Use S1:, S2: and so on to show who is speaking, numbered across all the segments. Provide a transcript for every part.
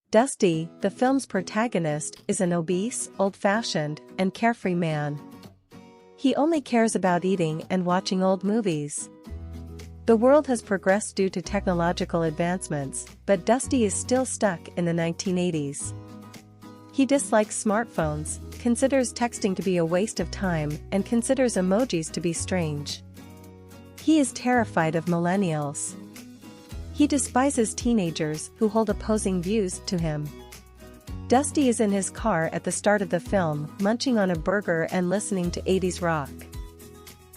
S1: Dusty, the film's protagonist, is an obese, old-fashioned, and carefree man. He only cares about eating and watching old movies. The world has progressed due to technological advancements, but Dusty is still stuck in the 1980s. He dislikes smartphones, considers texting to be a waste of time, and considers emojis to be strange. He is terrified of millennials. He despises teenagers who hold opposing views to him. Dusty is in his car at the start of the film, munching on a burger and listening to 80s rock.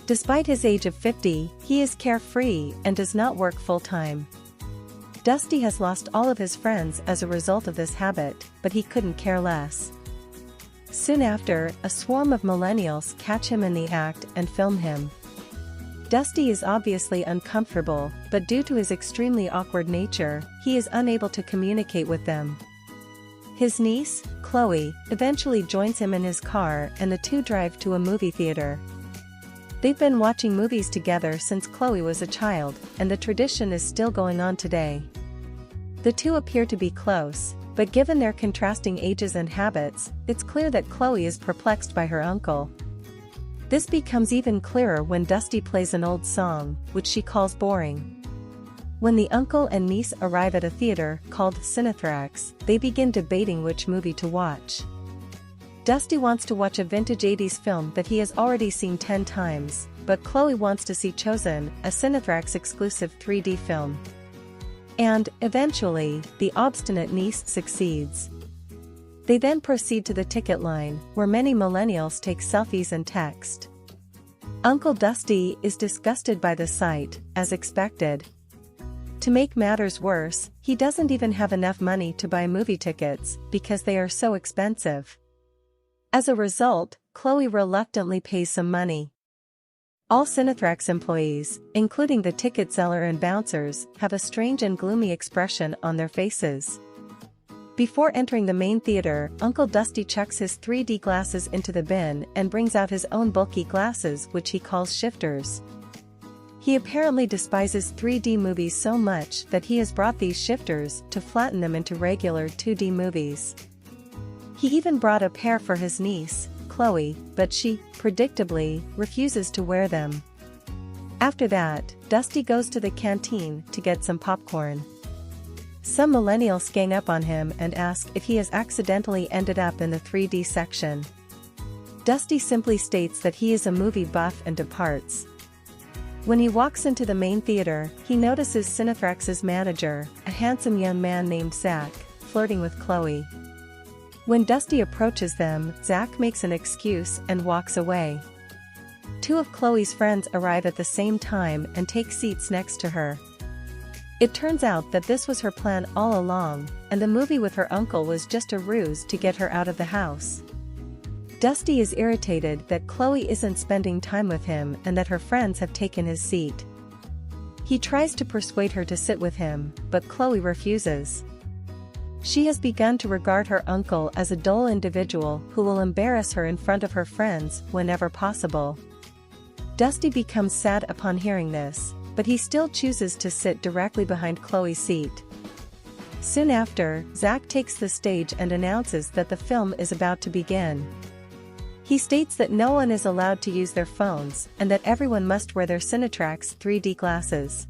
S1: Despite his age of 50, he is carefree and does not work full-time. Dusty has lost all of his friends as a result of this habit, but he couldn't care less. Soon after, a swarm of millennials catch him in the act and film him. Dusty is obviously uncomfortable, but due to his extremely awkward nature, he is unable to communicate with them. His niece, Chloe, eventually joins him in his car and the two drive to a movie theater. They've been watching movies together since Chloe was a child, and the tradition is still going on today. The two appear to be close, but given their contrasting ages and habits, it's clear that Chloe is perplexed by her uncle. This becomes even clearer when Dusty plays an old song, which she calls boring. When the uncle and niece arrive at a theater called Cinethrax, they begin debating which movie to watch. Dusty wants to watch a vintage 80s film that he has already seen 10 times, but Chloe wants to see Chosen, a Cinethrax exclusive 3D film. And, eventually, the obstinate niece succeeds. They then proceed to the ticket line, where many millennials take selfies and text. Uncle Dusty is disgusted by the sight, as expected. To make matters worse, he doesn't even have enough money to buy movie tickets, because they are so expensive. As a result, Chloe reluctantly pays some money. All Cinethrax employees, including the ticket seller and bouncers, have a strange and gloomy expression on their faces. Before entering the main theater, Uncle Dusty chucks his 3D glasses into the bin and brings out his own bulky glasses, which he calls shifters. He apparently despises 3D movies so much that he has brought these shifters to flatten them into regular 2D movies. He even brought a pair for his niece, Chloe, but she, predictably, refuses to wear them. After that, Dusty goes to the canteen to get some popcorn. Some millennials gang up on him and ask if he has accidentally ended up in the 3D section. Dusty simply states that he is a movie buff and departs. When he walks into the main theater, he notices Cinethrax's manager, a handsome young man named Zach, flirting with Chloe. When Dusty approaches them, Zach makes an excuse and walks away. Two of Chloe's friends arrive at the same time and take seats next to her. It turns out that this was her plan all along, and the movie with her uncle was just a ruse to get her out of the house. Dusty is irritated that Chloe isn't spending time with him and that her friends have taken his seat. He tries to persuade her to sit with him, but Chloe refuses. She has begun to regard her uncle as a dull individual who will embarrass her in front of her friends whenever possible. Dusty becomes sad upon hearing this, but he still chooses to sit directly behind Chloe's seat. Soon after, Zach takes the stage and announces that the film is about to begin. He states that no one is allowed to use their phones and that everyone must wear their Cinethrax 3D glasses.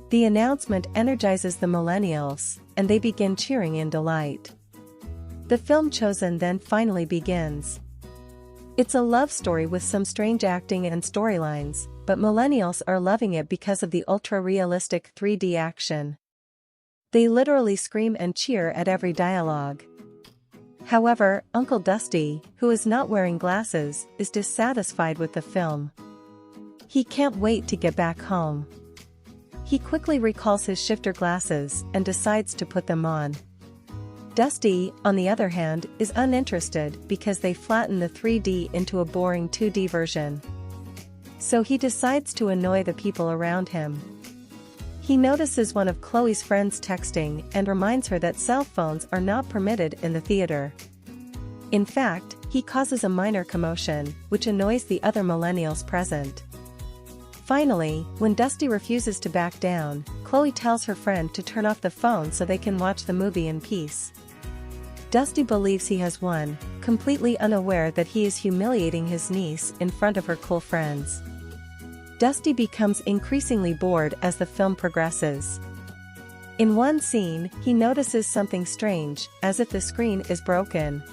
S1: The announcement energizes the millennials, and they begin cheering in delight. The film Chosen then finally begins. It's a love story with some strange acting and storylines, but millennials are loving it because of the ultra-realistic 3D action. They literally scream and cheer at every dialogue. However, Uncle Dusty, who is not wearing glasses, is dissatisfied with the film. He can't wait to get back home. He quickly recalls his shifter glasses and decides to put them on. Dusty, on the other hand, is uninterested because they flatten the 3D into a boring 2D version. So he decides to annoy the people around him. He notices one of Chloe's friends texting and reminds her that cell phones are not permitted in the theater. In fact, he causes a minor commotion, which annoys the other millennials present. Finally, when Dusty refuses to back down, Chloe tells her friend to turn off the phone so they can watch the movie in peace. Dusty believes he has won, completely unaware that he is humiliating his niece in front of her cool friends. Dusty becomes increasingly bored as the film progresses. In one scene, he notices something strange, as if the screen is broken.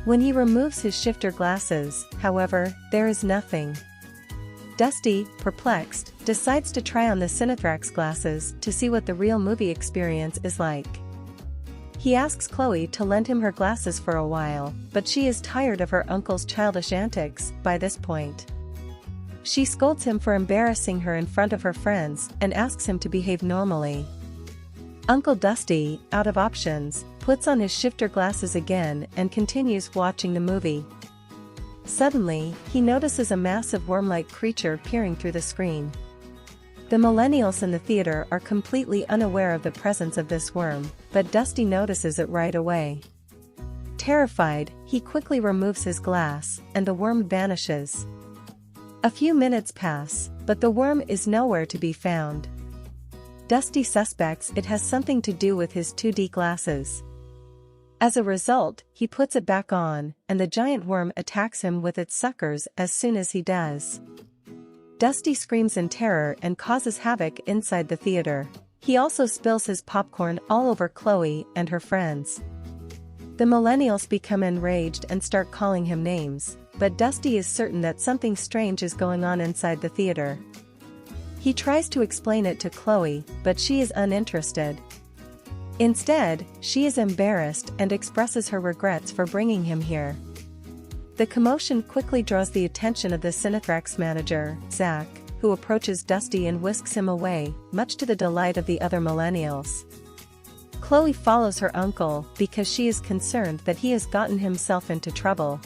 S1: When he removes his shifter glasses, however, there is nothing. Dusty, perplexed, decides to try on the Cinethrax glasses to see what the real movie experience is like. He asks Chloe to lend him her glasses for a while, but she is tired of her uncle's childish antics by this point. She scolds him for embarrassing her in front of her friends and asks him to behave normally. Uncle Dusty, out of options, puts on his shifter glasses again and continues watching the movie. Suddenly, he notices a massive worm-like creature peering through the screen. The millennials in the theater are completely unaware of the presence of this worm, but Dusty notices it right away. Terrified, he quickly removes his glass, and the worm vanishes. A few minutes pass, but the worm is nowhere to be found. Dusty suspects it has something to do with his 2D glasses. As a result, he puts it back on, and the giant worm attacks him with its suckers as soon as he does. Dusty screams in terror and causes havoc inside the theater. He also spills his popcorn all over Chloe and her friends. The millennials become enraged and start calling him names, but Dusty is certain that something strange is going on inside the theater. He tries to explain it to Chloe, but she is uninterested. Instead, she is embarrassed and expresses her regrets for bringing him here. The commotion quickly draws the attention of the Cinethrax manager, Zach, who approaches Dusty and whisks him away, much to the delight of the other millennials. Chloe follows her uncle because she is concerned that he has gotten himself into trouble.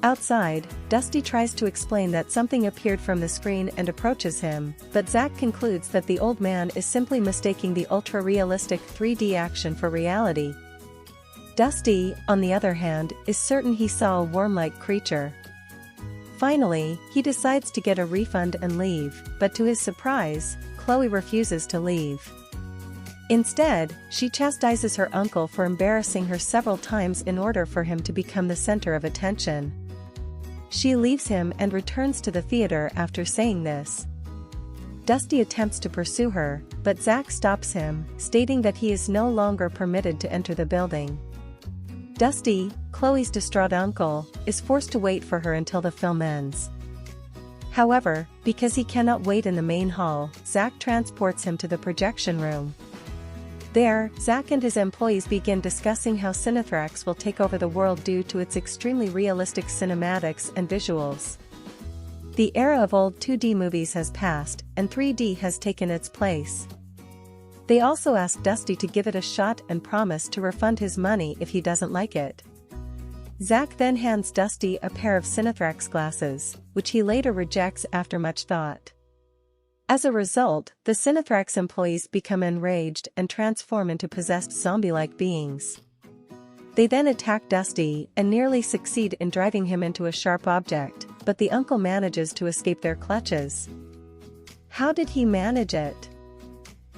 S1: Outside, Dusty tries to explain that something appeared from the screen and approaches him, but Zach concludes that the old man is simply mistaking the ultra-realistic 3D action for reality. Dusty, on the other hand, is certain he saw a worm-like creature. Finally, he decides to get a refund and leave, but to his surprise, Chloe refuses to leave. Instead, she chastises her uncle for embarrassing her several times in order for him to become the center of attention. She leaves him and returns to the theater after saying this. Dusty attempts to pursue her, but Zach stops him, stating that he is no longer permitted to enter the building. Dusty, Chloe's distraught uncle, is forced to wait for her until the film ends. However, because he cannot wait in the main hall, Zach transports him to the projection room. There, Zach and his employees begin discussing how Cinethrax will take over the world due to its extremely realistic cinematics and visuals. The era of old 2D movies has passed, and 3D has taken its place. They also ask Dusty to give it a shot and promise to refund his money if he doesn't like it. Zach then hands Dusty a pair of Cinethrax glasses, which he later rejects after much thought. As a result, the Cinethrax employees become enraged and transform into possessed zombie-like beings. They then attack Dusty and nearly succeed in driving him into a sharp object, but the uncle manages to escape their clutches. How did he manage it?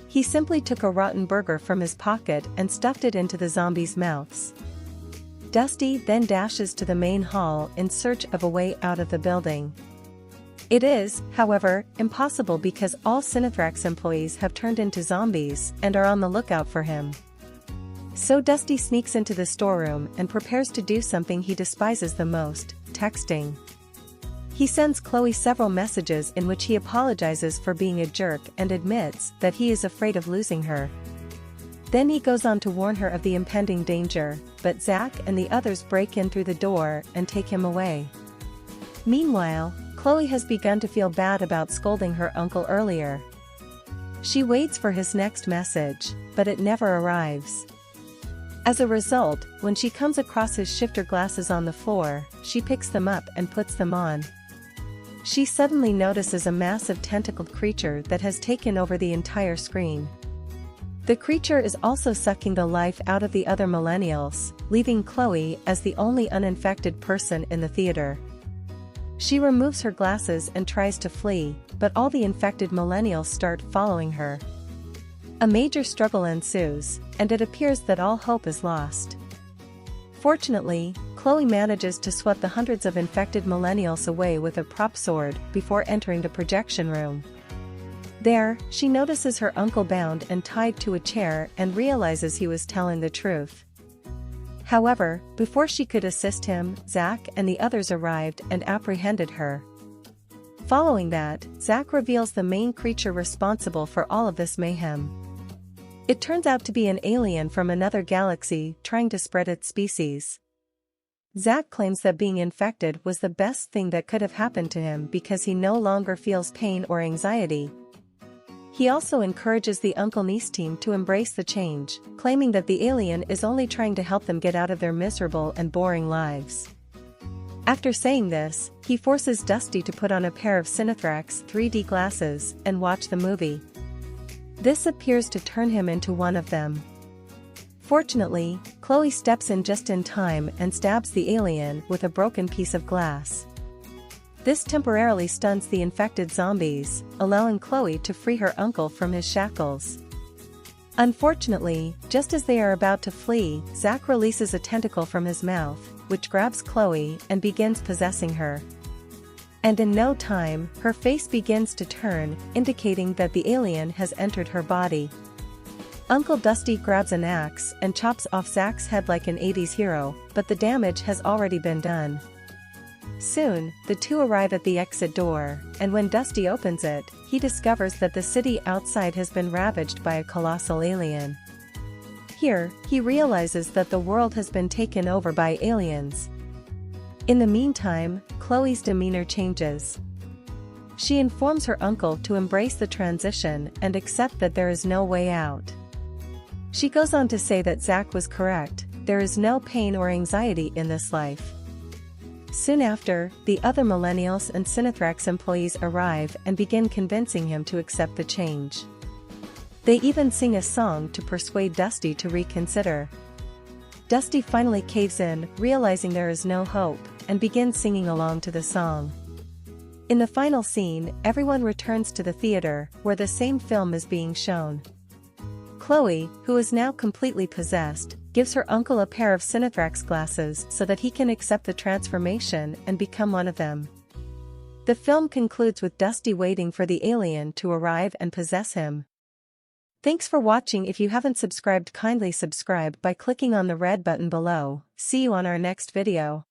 S1: He simply took a rotten burger from his pocket and stuffed it into the zombies' mouths. Dusty then dashes to the main hall in search of a way out of the building. It is, however, impossible because all Cinethrax employees have turned into zombies and are on the lookout for him. So Dusty sneaks into the storeroom and prepares to do something he despises the most, texting. He sends Chloe several messages in which he apologizes for being a jerk and admits that he is afraid of losing her. Then he goes on to warn her of the impending danger, but Zach and the others break in through the door and take him away. Meanwhile, Chloe has begun to feel bad about scolding her uncle earlier. She waits for his next message, but it never arrives. As a result, when she comes across his shifter glasses on the floor, she picks them up and puts them on. She suddenly notices a massive tentacled creature that has taken over the entire screen. The creature is also sucking the life out of the other millennials, leaving Chloe as the only uninfected person in the theater. She removes her glasses and tries to flee, but all the infected millennials start following her. A major struggle ensues, and it appears that all hope is lost. Fortunately, Chloe manages to sweep the hundreds of infected millennials away with a prop sword before entering the projection room. There, she notices her uncle bound and tied to a chair and realizes he was telling the truth. However, before she could assist him, Zach and the others arrived and apprehended her. Following that, Zach reveals the main creature responsible for all of this mayhem. It turns out to be an alien from another galaxy trying to spread its species. Zach claims that being infected was the best thing that could have happened to him because he no longer feels pain or anxiety. He also encourages the uncle-niece team to embrace the change, claiming that the alien is only trying to help them get out of their miserable and boring lives. After saying this, he forces Dusty to put on a pair of Cinethrax 3D glasses and watch the movie. This appears to turn him into one of them. Fortunately, Chloe steps in just in time and stabs the alien with a broken piece of glass. This temporarily stuns the infected zombies, allowing Chloe to free her uncle from his shackles. Unfortunately, just as they are about to flee, Zach releases a tentacle from his mouth, which grabs Chloe and begins possessing her. And in no time, her face begins to turn, indicating that the alien has entered her body. Uncle Dusty grabs an axe and chops off Zach's head like an 80s hero, but the damage has already been done. Soon, the two arrive at the exit door, and when Dusty opens it, he discovers that the city outside has been ravaged by a colossal alien. Here, he realizes that the world has been taken over by aliens. In the meantime, Chloe's demeanor changes. She informs her uncle to embrace the transition and accept that there is no way out. She goes on to say that Zach was correct, there is no pain or anxiety in this life. Soon after, the other millennials and Cinethrax employees arrive and begin convincing him to accept the change. They even sing a song to persuade Dusty to reconsider. Dusty finally caves in, realizing there is no hope, and begins singing along to the song. In the final scene, everyone returns to the theater, where the same film is being shown. Chloe, who is now completely possessed, gives her uncle a pair of Cinethrax glasses so that he can accept the transformation and become one of them. The film concludes with Dusty waiting for the alien to arrive and possess him. Thanks for watching. If you haven't subscribed, kindly subscribe by clicking on the red button below. See you on our next video.